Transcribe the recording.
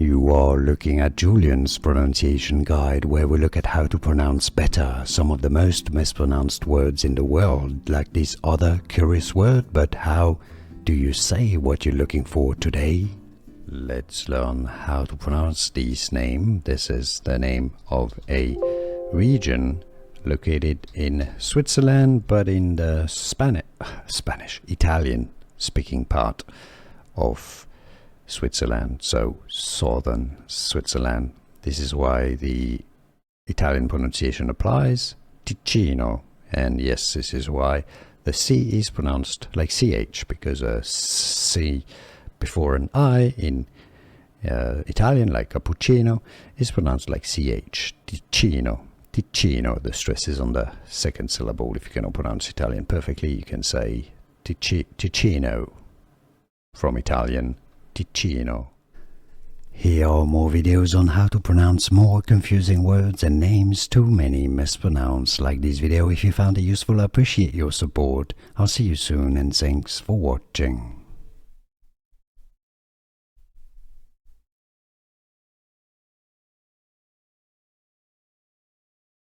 You are looking at Julian's pronunciation guide, where we look at how to pronounce better some of the most mispronounced words in the world, like this other curious word. But how do you say what you're looking for today? Let's learn how to pronounce this name. This is the name of a region located in Switzerland, but in the Italian speaking part of Switzerland, so southern Switzerland. This is why the Italian pronunciation applies, Ticino. And yes, this is why the C is pronounced like CH, because a C before an I in Italian, like cappuccino, is pronounced like CH, Ticino. Ticino, the stress is on the second syllable. If you cannot pronounce Italian perfectly, you can say Ticino, from Italian Ticino. Here are more videos on how to pronounce more confusing words and names too many mispronounced. Like this video if you found it useful. I appreciate your support. I'll see you soon, and thanks for watching.